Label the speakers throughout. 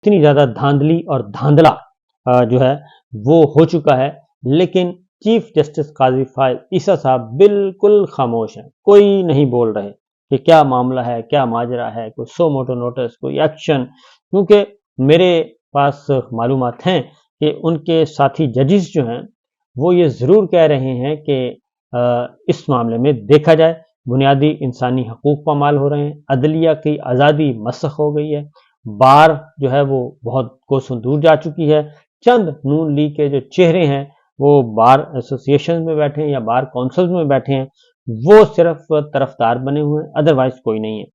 Speaker 1: اتنی زیادہ دھاندلی اور دھاندلا جو ہے وہ ہو چکا ہے، لیکن چیف جسٹس قاضی فائز عیسیٰ صاحب بالکل خاموش ہیں، کوئی نہیں بول رہے کہ کیا معاملہ ہے، کیا ماجرا ہے، کوئی سو موٹو نوٹس، کوئی ایکشن، کیونکہ میرے پاس معلومات ہیں کہ ان کے ساتھی ججز جو ہیں وہ یہ ضرور کہہ رہے ہیں کہ اس معاملے میں دیکھا جائے، بنیادی انسانی حقوق پامال ہو رہے ہیں، عدلیہ کی آزادی مسخ ہو گئی ہے، بار جو ہے وہ بہت کوسوں دور جا چکی ہے، چند نون لیگ کے جو چہرے ہیں وہ بار ایسوسیشن میں بیٹھے ہیں یا بار کونسل میں بیٹھے ہیں، وہ صرف طرفدار بنے ہوئے ہیں، ادروائز کوئی نہیں ہے۔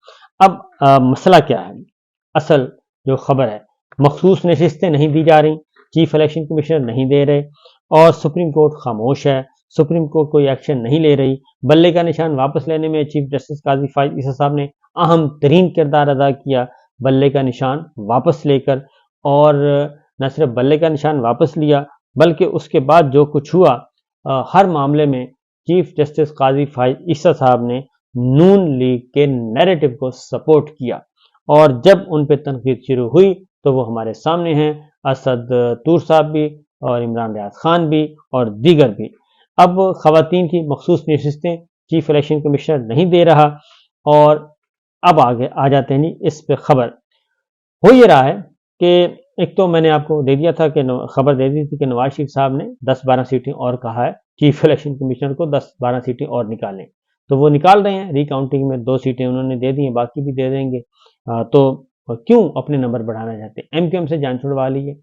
Speaker 1: اب مسئلہ کیا ہے؟ اصل جو خبر ہے، مخصوص نشستیں نہیں دی جا رہی، چیف الیکشن کمشنر نہیں دے رہے، اور سپریم کورٹ خاموش ہے، سپریم کورٹ کوئی ایکشن نہیں لے رہی۔ بلے کا نشان واپس لینے میں چیف جسٹس قاضی فائز عیسیٰ صاحب نے اہم ترین کردار ادا کیا، بلے کا نشان واپس لے کر، اور نہ صرف بلے کا نشان واپس لیا بلکہ اس کے بعد جو کچھ ہوا، ہر معاملے میں چیف جسٹس قاضی فائز عیسیٰ صاحب نے نون لیگ کے نیریٹو کو سپورٹ کیا، اور جب ان پہ تنقید شروع ہوئی تو وہ ہمارے سامنے ہیں، اسد طور صاحب بھی اور عمران ریاض خان بھی اور دیگر بھی۔ اب خواتین کی مخصوص نشستیں چیف الیکشن کمشنر نہیں دے رہا، اور اب آگے آ جاتے ہیں اس پہ خبر ہو یہ رہا ہے کہ ایک تو میں نے آپ کو دے دیا تھا کہ خبر دے دی تھی کہ نواز شریف صاحب نے 10-12 سیٹیں اور کہا ہے چیف الیکشن کمشنر کو 10-12 سیٹیں اور نکالیں، تو وہ نکال رہے ہیں، ری کاؤنٹنگ میں 2 سیٹیں انہوں نے دے دی ہیں، باقی بھی دے دیں گے، تو کیوں اپنے نمبر بڑھانا چاہتے ہیں؟ ایم کیو ایم سے جان چھڑوا لی ہے،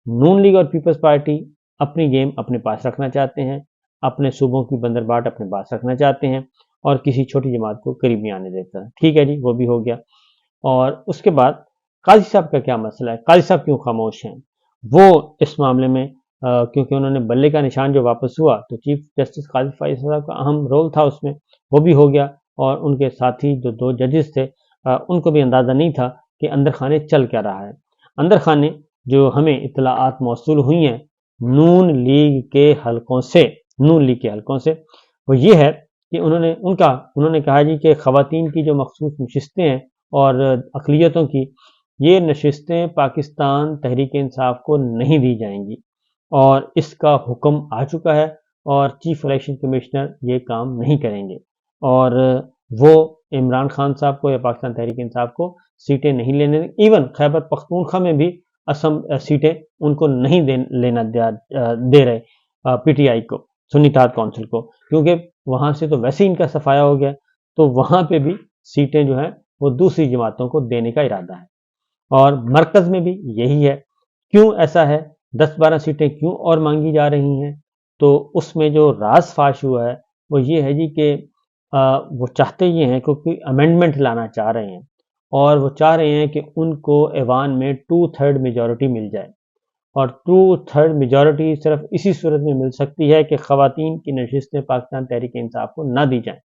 Speaker 1: نون لیگ اور پیپلز پارٹی اپنی گیم اپنے پاس رکھنا چاہتے ہیں، اپنے صوبوں کی بندرباٹ اپنے پاس رکھنا چاہتے ہیں، اور کسی چھوٹی جماعت کو قریب نہیں آنے دیتا۔ ٹھیک ہے جی، وہ بھی ہو گیا۔ اور اس کے بعد قاضی صاحب کا کیا مسئلہ ہے؟ قاضی صاحب کیوں خاموش ہیں؟ وہ اس معاملے میں کیونکہ انہوں نے بلے کا نشان جو واپس ہوا تو چیف جسٹس قاضی فائز صاحب کا اہم رول تھا اس میں، وہ بھی ہو گیا، اور ان کے ساتھی جو 2 ججز تھے ان کو بھی اندازہ نہیں تھا کہ اندر خانے چل کیا رہا ہے۔ اندر خانے جو ہمیں اطلاعات موصول ہوئی ہیں نون لیگ کے حلقوں سے، وہ یہ ہے کہ انہوں نے کہا جی کہ خواتین کی جو مخصوص نشستیں ہیں اور اقلیتوں کی، یہ نشستیں پاکستان تحریک انصاف کو نہیں دی جائیں گی، اور اس کا حکم آ چکا ہے، اور چیف الیکشن کمشنر یہ کام نہیں کریں گے، اور وہ عمران خان صاحب کو یا پاکستان تحریک انصاف کو سیٹیں نہیں لینے دیں، ایون خیبر پختونخوا میں بھی سیٹیں ان کو نہیں لینا دے رہے پی ٹی آئی کو، سنی اتحاد کونسل کو، کیونکہ وہاں سے تو ویسے ہی ان کا صفایا ہو گیا، تو وہاں پہ بھی سیٹیں جو ہیں وہ دوسری جماعتوں کو دینے کا ارادہ ہے، اور مرکز میں بھی یہی ہے۔ کیوں ایسا ہے؟ 10-12 سیٹیں کیوں اور مانگی جا رہی ہیں؟ تو اس میں جو راز فاش ہوا ہے وہ یہ ہے جی کہ وہ چاہتے یہ ہیں کہ کوئی امینڈمنٹ لانا چاہ رہے ہیں، اور وہ چاہ رہے ہیں کہ ان کو ایوان میں 2/3 میجورٹی مل جائے، اور 2/3 میجورٹی صرف اسی صورت میں مل سکتی ہے کہ خواتین کی نشستیں پاکستان تحریک انصاف کو نہ دی جائیں،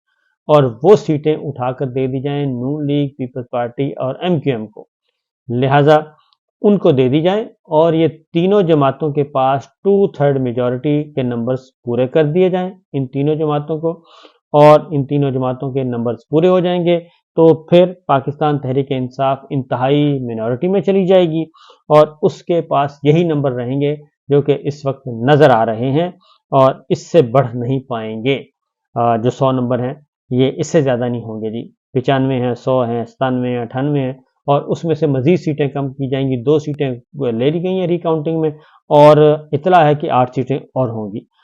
Speaker 1: اور وہ سیٹیں اٹھا کر دے دی جائیں نون لیگ، پیپلز پارٹی اور ایم کیو ایم کو، لہٰذا ان کو دے دی جائیں، اور یہ تینوں جماعتوں کے پاس 2/3 میجورٹی کے نمبرز پورے کر دیے جائیں ان تینوں جماعتوں کو، اور ان تینوں جماعتوں کے نمبرز پورے ہو جائیں گے تو پھر پاکستان تحریک انصاف انتہائی مینورٹی میں چلی جائے گی، اور اس کے پاس یہی نمبر رہیں گے جو کہ اس وقت نظر آ رہے ہیں، اور اس سے بڑھ نہیں پائیں گے۔ جو 100 نمبر ہیں یہ اس سے زیادہ نہیں ہوں گے جی، 95 ہیں، 100 ہیں، 97 ہیں، 98 ہیں، اور اس میں سے مزید سیٹیں کم کی جائیں گی، 2 سیٹیں لے لی گئی ہیں ری کاؤنٹنگ میں، اور اطلاع ہے کہ 8 سیٹیں اور ہوں گی۔